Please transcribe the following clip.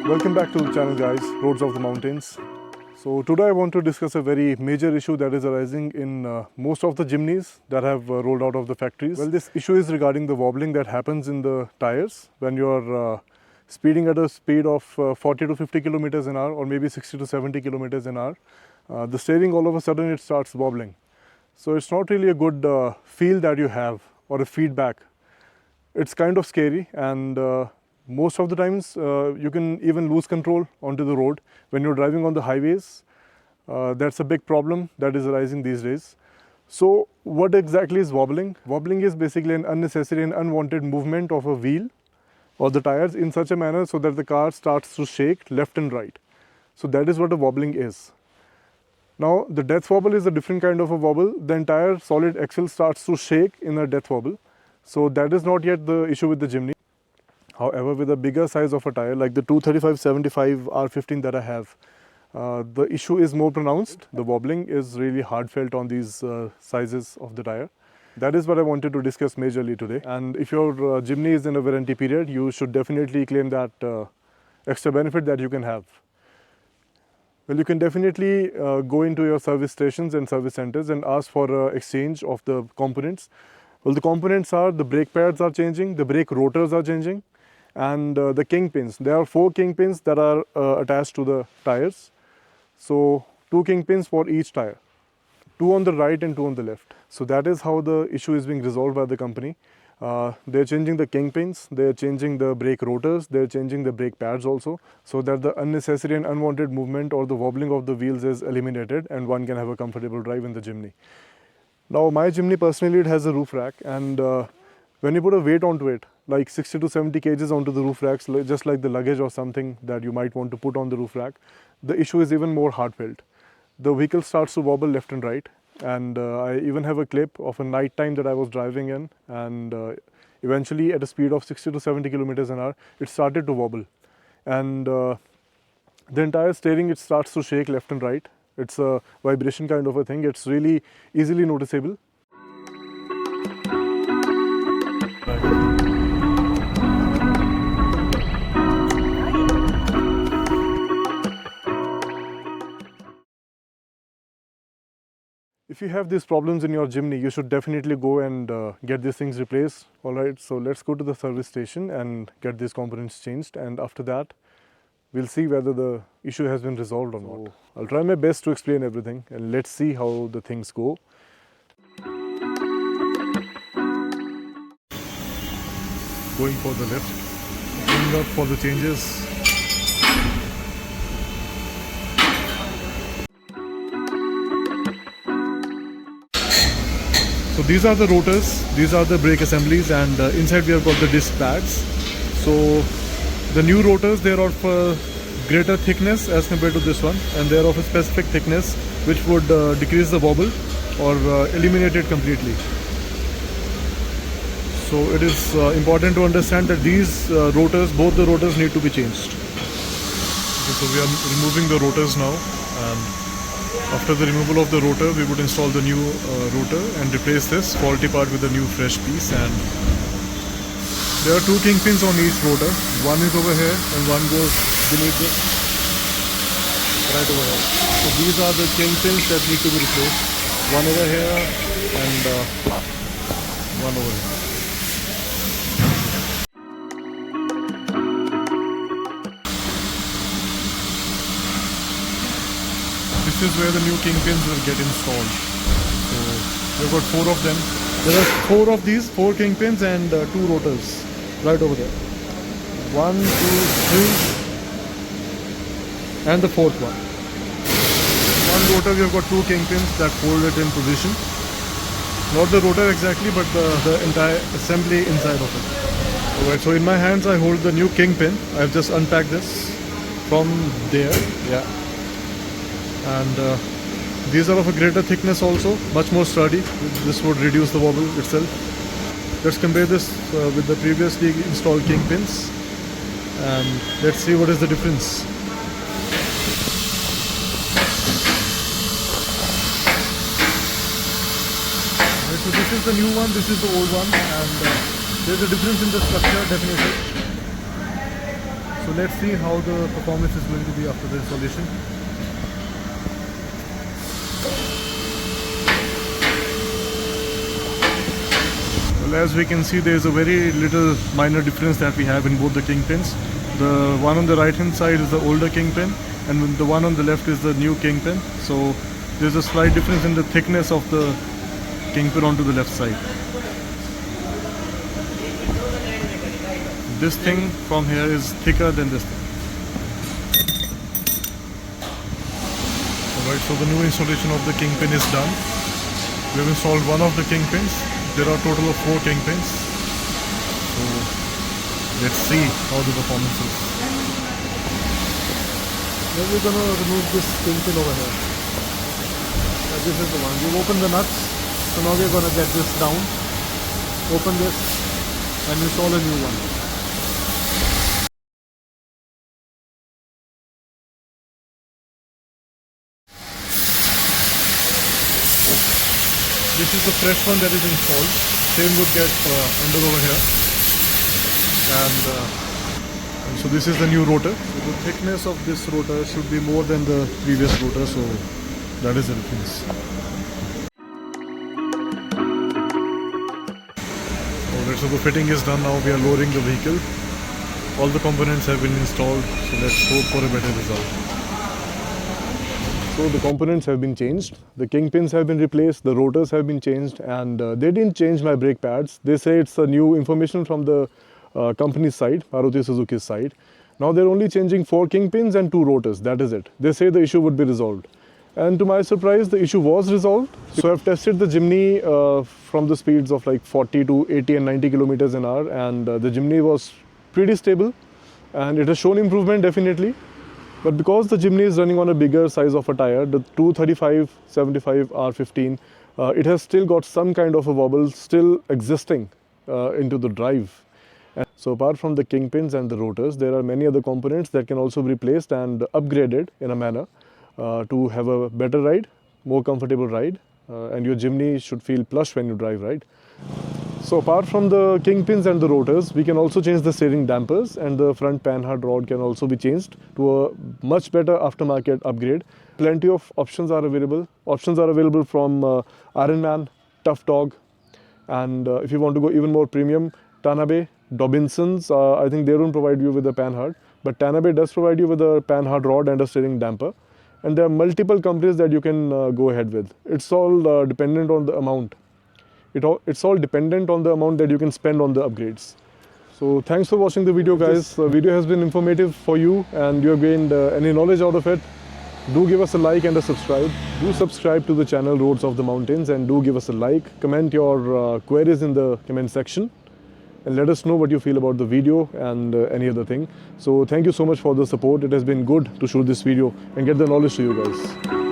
Welcome back to the channel, guys, Roads of the Mountains. So today I want to discuss a very major issue that is arising in most of the Jimneys that have rolled out of the factories. Well, this issue is regarding the wobbling that happens in the tires when you are speeding at a speed of 40 to 50 kilometers an hour, or maybe 60 to 70 kilometers an hour. The steering, all of a sudden it starts wobbling. So it's not really a good feel that you have, or a feedback. It's kind of scary, and most of the times you can even lose control onto the road when you're driving on the highways. That's a big problem that is arising these days. So what exactly is wobbling? Wobbling is basically an unnecessary and unwanted movement of a wheel or the tires in such a manner so that the car starts to shake left and right. So that is what a wobbling is. Now the death wobble is a different kind of a wobble. The entire solid axle starts to shake in a death wobble. So that is not yet the issue with the Jimny. However, with a bigger size of a tire like the 235/75 R15 that I have, the issue is more pronounced. The wobbling is really hard felt on these sizes of the tire. That is what I wanted to discuss majorly today. And if your Jimny is in a warranty period, you should definitely claim that extra benefit that you can have. Well, you can definitely go into your service stations and service centers and ask for exchange of the components. Well, the components are the brake pads are changing, the brake rotors are changing, and the kingpins. There are 4 kingpins that are attached to the tires. So 2 kingpins for each tire, 2 on the right and 2 on the left. So that is how the issue is being resolved by the company. They're changing the kingpins, they're changing the brake rotors, they're changing the brake pads also, so that the unnecessary and unwanted movement or the wobbling of the wheels is eliminated and one can have a comfortable drive in the Jimny. Now my Jimny personally, it has a roof rack, and when you put a weight onto it, like 60 to 70 kgs onto the roof racks, just like the luggage or something that you might want to put on the roof rack, the issue is even more hard felt. The vehicle starts to wobble left and right, and I even have a clip of a night time that I was driving in, and eventually at a speed of 60 to 70 kilometers an hour, it started to wobble, and the entire steering, it starts to shake left and right. It's a vibration kind of a thing. It's really easily noticeable. If you have these problems in your Jimny, you should definitely go and get these things replaced. Alright, so let's go to the service station and get these components changed, and after that we'll see whether the issue has been resolved or not. I'll try my best to explain everything, and let's see how the things go. Going for the left, going up for the changes. So these are the rotors, these are the brake assemblies, and inside we have got the disc pads. So the new rotors, they are of greater thickness as compared to this one, and they are of a specific thickness which would decrease the wobble or eliminate it completely. So it is important to understand that these rotors, both the rotors, need to be changed. Okay, so we are removing the rotors now, and after the removal of the rotor, we would install the new rotor and replace this faulty part with a new fresh piece. And there are 2 kingpins on each rotor. One is over here and one goes beneath this, right over here. So these are the kingpins that need to be replaced. One over here and one over here. This is where the new kingpins will get installed. So we've got 4 of them. There are 4 of these, 4 kingpins and 2 rotors right over there. 1, 2, 3, and the 4th one. One rotor, we have got 2 kingpins that hold it in position. Not the rotor exactly, but the entire assembly inside of it. Alright, so in my hands I hold the new kingpin. I've just unpacked this from there. Yeah. And these are of a greater thickness also, much more sturdy. This would reduce the wobble itself. Let's compare this with the previously installed kingpins, and let's see what is the difference. Right, so this is the new one, this is the old one, and there's a difference in the structure definitely. So let's see how the performance is going to be after the installation. Well, as we can see, there is a very little minor difference that we have in both the kingpins. The one on the right hand side is the older kingpin, and the one on the left is the new kingpin. So there's a slight difference in the thickness of the kingpin onto the left side. This thing from here is thicker than this thing. Alright, so the new installation of the kingpin is done. We have installed one of the kingpins. There are a total of 4 kingpins. So let's see how the performance is. Then we're gonna remove this kingpin over here. This is the one. We've opened the nuts, so now we're gonna get this down. Open this and install a new one. This is the fresh one that is installed. Same would get under over here. And so this is the new rotor. So the thickness of this rotor should be more than the previous rotor, so that is the difference. Alright, so the fitting is done now. We are lowering the vehicle. All the components have been installed, so let's hope for a better result. So the components have been changed, the kingpins have been replaced, the rotors have been changed, and they didn't change my brake pads. They say it's a new information from the company's side, Maruti Suzuki's side. Now they're only changing 4 kingpins and 2 rotors, that is it. They say the issue would be resolved. And to my surprise, the issue was resolved. So I've tested the Jimny from the speeds of like 40 to 80 and 90 kilometers an hour, and the Jimny was pretty stable, and it has shown improvement definitely. But because the Jimny is running on a bigger size of a tire, the 235/75 R15, it has still got some kind of a wobble still existing into the drive. And so apart from the kingpins and the rotors, there are many other components that can also be replaced and upgraded in a manner to have a better ride, more comfortable ride, and your Jimny should feel plush when you drive, right? So apart from the kingpins and the rotors, we can also change the steering dampers, and the front panhard rod can also be changed to a much better aftermarket upgrade. Plenty of options are available. Options are available from Ironman, Tough Dog, and if you want to go even more premium, Tanabe, Dobinsons. I think they don't provide you with a panhard, but Tanabe does provide you with a panhard rod and a steering damper. And there are multiple companies that you can go ahead with. It's all dependent on the amount. It's all dependent on the amount that you can spend on the upgrades. So thanks for watching the video, guys. The video has been informative for you and you have gained any knowledge out of it. Do give us a like and a subscribe. Do subscribe to the channel Roads of the Mountains, and do give us a like. Comment your queries in the comment section and let us know what you feel about the video and any other thing. So thank you so much for the support. It has been good to shoot this video and get the knowledge to you guys.